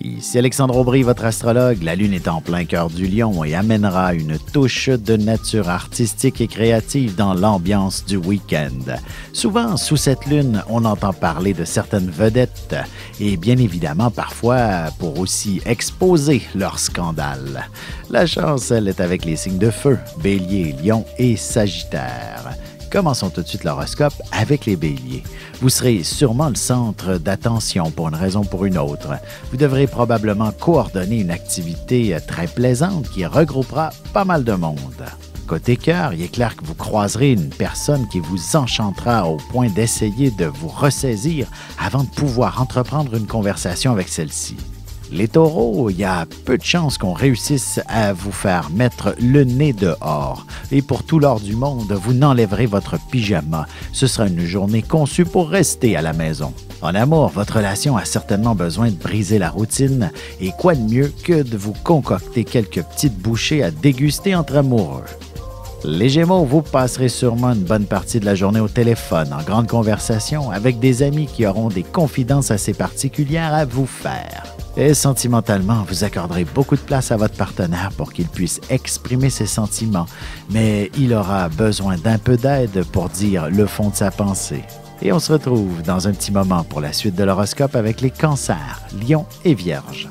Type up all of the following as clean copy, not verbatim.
Ici Alexandre Aubry, votre astrologue. La Lune est en plein cœur du Lion et amènera une touche de nature artistique et créative dans l'ambiance du week-end. Souvent, sous cette Lune, on entend parler de certaines vedettes et bien évidemment, parfois, pour aussi exposer leurs scandales. La chance, elle, est avec les signes de feu, Bélier, Lion et Sagittaire. Commençons tout de suite l'horoscope avec les Béliers. Vous serez sûrement le centre d'attention pour une raison ou pour une autre. Vous devrez probablement coordonner une activité très plaisante qui regroupera pas mal de monde. Côté cœur, il est clair que vous croiserez une personne qui vous enchantera au point d'essayer de vous ressaisir avant de pouvoir entreprendre une conversation avec celle-ci. Les taureaux, il y a peu de chances qu'on réussisse à vous faire mettre le nez dehors. Et pour tout l'or du monde, vous n'enlèverez votre pyjama. Ce sera une journée conçue pour rester à la maison. En amour, votre relation a certainement besoin de briser la routine. Et quoi de mieux que de vous concocter quelques petites bouchées à déguster entre amoureux. Les Gémeaux, vous passerez sûrement une bonne partie de la journée au téléphone, en grande conversation, avec des amis qui auront des confidences assez particulières à vous faire. Et sentimentalement, vous accorderez beaucoup de place à votre partenaire pour qu'il puisse exprimer ses sentiments, mais il aura besoin d'un peu d'aide pour dire le fond de sa pensée. Et on se retrouve dans un petit moment pour la suite de l'horoscope avec les Cancers, Lions et Vierges.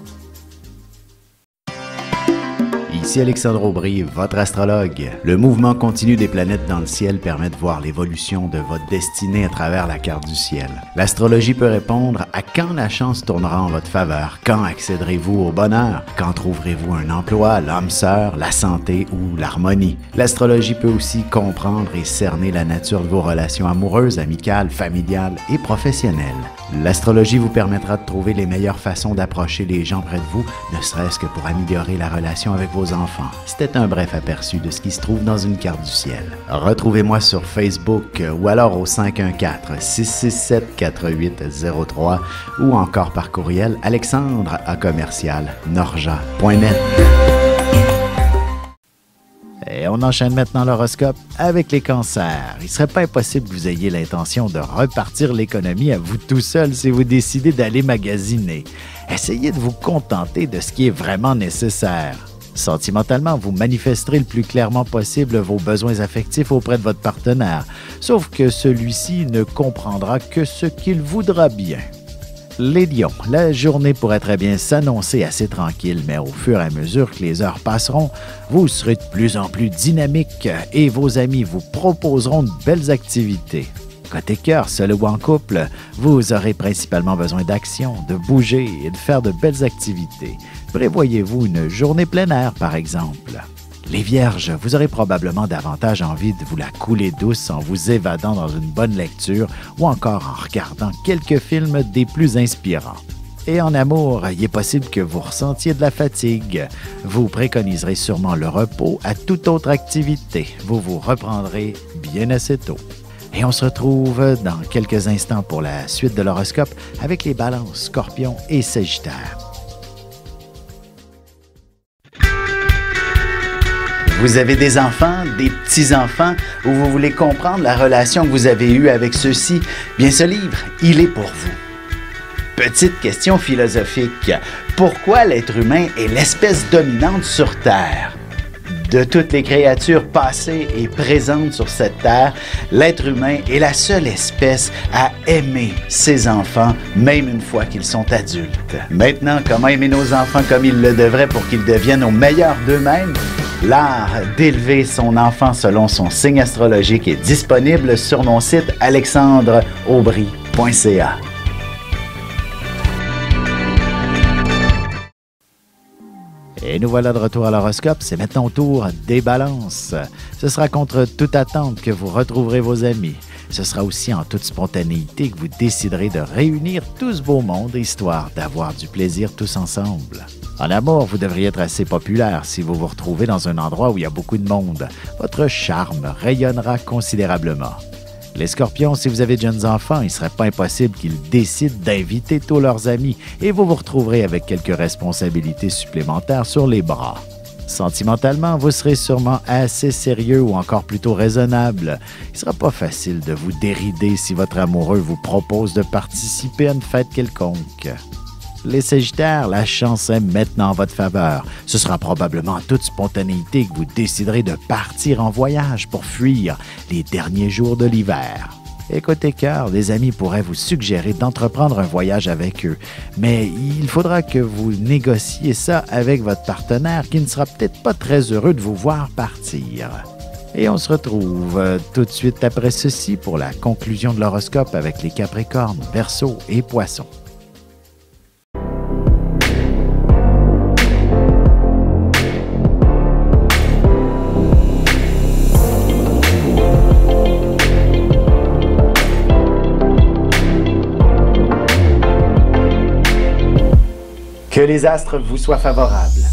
Ici Alexandre Aubry, votre astrologue. Le mouvement continu des planètes dans le ciel permet de voir l'évolution de votre destinée à travers la carte du ciel. L'astrologie peut répondre à quand la chance tournera en votre faveur, quand accéderez-vous au bonheur, quand trouverez-vous un emploi, l'âme sœur, la santé ou l'harmonie. L'astrologie peut aussi comprendre et cerner la nature de vos relations amoureuses, amicales, familiales et professionnelles. L'astrologie vous permettra de trouver les meilleures façons d'approcher les gens près de vous, ne serait-ce que pour améliorer la relation avec vos enfants. C'était un bref aperçu de ce qui se trouve dans une carte du ciel. Retrouvez-moi sur Facebook ou alors au 514-667-4803 ou encore par courriel alexandre@norja.net. Et on enchaîne maintenant l'horoscope avec les Cancers. Il ne serait pas impossible que vous ayez l'intention de repartir l'économie à vous tout seul si vous décidez d'aller magasiner. Essayez de vous contenter de ce qui est vraiment nécessaire. Sentimentalement, vous manifesterez le plus clairement possible vos besoins affectifs auprès de votre partenaire, sauf que celui-ci ne comprendra que ce qu'il voudra bien. Les Lions, la journée pourrait très bien s'annoncer assez tranquille, mais au fur et à mesure que les heures passeront, vous serez de plus en plus dynamique et vos amis vous proposeront de belles activités. Côté cœur, seul ou en couple, vous aurez principalement besoin d'action, de bouger et de faire de belles activités. Prévoyez-vous une journée plein air, par exemple. Les Vierges, vous aurez probablement davantage envie de vous la couler douce en vous évadant dans une bonne lecture ou encore en regardant quelques films des plus inspirants. Et en amour, il est possible que vous ressentiez de la fatigue. Vous préconiserez sûrement le repos à toute autre activité. Vous vous reprendrez bien assez tôt. Et on se retrouve dans quelques instants pour la suite de l'horoscope avec les Balances, Scorpions et Sagittaires. Vous avez des enfants, des petits-enfants, ou vous voulez comprendre la relation que vous avez eue avec ceux-ci? Bien, ce livre, il est pour vous. Petite question philosophique. Pourquoi l'être humain est l'espèce dominante sur Terre? De toutes les créatures passées et présentes sur cette terre, l'être humain est la seule espèce à aimer ses enfants, même une fois qu'ils sont adultes. Maintenant, comment aimer nos enfants comme ils le devraient pour qu'ils deviennent au meilleur d'eux-mêmes? L'art d'élever son enfant selon son signe astrologique est disponible sur mon site alexandreaubry.ca. Et nous voilà de retour à l'horoscope, c'est maintenant au tour des Balances. Ce sera contre toute attente que vous retrouverez vos amis. Ce sera aussi en toute spontanéité que vous déciderez de réunir tout ce beau monde, histoire d'avoir du plaisir tous ensemble. En amour, vous devriez être assez populaire si vous vous retrouvez dans un endroit où il y a beaucoup de monde. Votre charme rayonnera considérablement. Les Scorpions, si vous avez de jeunes enfants, il ne serait pas impossible qu'ils décident d'inviter tous leurs amis et vous vous retrouverez avec quelques responsabilités supplémentaires sur les bras. Sentimentalement, vous serez sûrement assez sérieux ou encore plutôt raisonnable. Il ne sera pas facile de vous dérider si votre amoureux vous propose de participer à une fête quelconque. Les Sagittaires, la chance est maintenant en votre faveur. Ce sera probablement en toute spontanéité que vous déciderez de partir en voyage pour fuir les derniers jours de l'hiver. Et côté cœur, des amis pourraient vous suggérer d'entreprendre un voyage avec eux, mais il faudra que vous négociez ça avec votre partenaire qui ne sera peut-être pas très heureux de vous voir partir. Et on se retrouve tout de suite après ceci pour la conclusion de l'horoscope avec les Capricornes, Verseaux et Poissons. Que les astres vous soient favorables.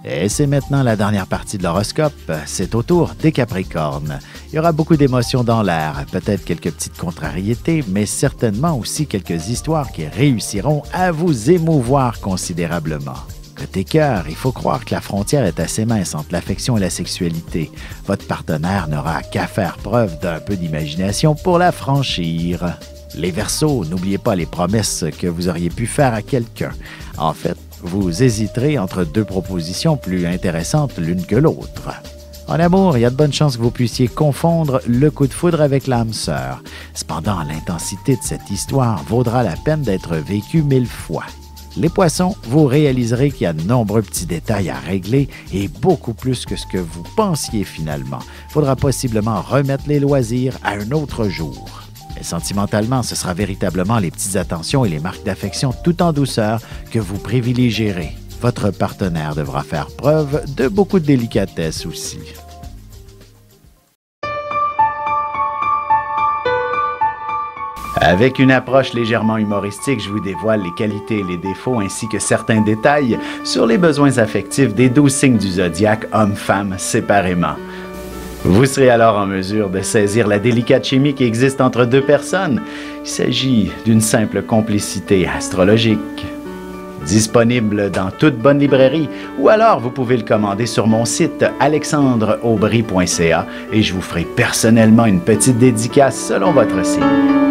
Et c'est maintenant la dernière partie de l'horoscope. C'est au tour des Capricornes. Il y aura beaucoup d'émotions dans l'air, peut-être quelques petites contrariétés, mais certainement aussi quelques histoires qui réussiront à vous émouvoir considérablement. Côté cœur, il faut croire que la frontière est assez mince entre l'affection et la sexualité. Votre partenaire n'aura qu'à faire preuve d'un peu d'imagination pour la franchir. Les Verseaux, n'oubliez pas les promesses que vous auriez pu faire à quelqu'un. En fait, vous hésiterez entre deux propositions plus intéressantes l'une que l'autre. En amour, il y a de bonnes chances que vous puissiez confondre le coup de foudre avec l'âme sœur. Cependant, l'intensité de cette histoire vaudra la peine d'être vécue 1000 fois. Les Poissons, vous réaliserez qu'il y a de nombreux petits détails à régler et beaucoup plus que ce que vous pensiez finalement. Il faudra possiblement remettre les loisirs à un autre jour. Mais sentimentalement, ce sera véritablement les petites attentions et les marques d'affection tout en douceur que vous privilégierez. Votre partenaire devra faire preuve de beaucoup de délicatesse aussi. Avec une approche légèrement humoristique, je vous dévoile les qualités et les défauts ainsi que certains détails sur les besoins affectifs des 12 signes du zodiaque, hommes-femmes séparément. Vous serez alors en mesure de saisir la délicate chimie qui existe entre deux personnes. Il s'agit d'une simple complicité astrologique. Disponible dans toute bonne librairie ou alors vous pouvez le commander sur mon site alexandreaubry.ca et je vous ferai personnellement une petite dédicace selon votre signe.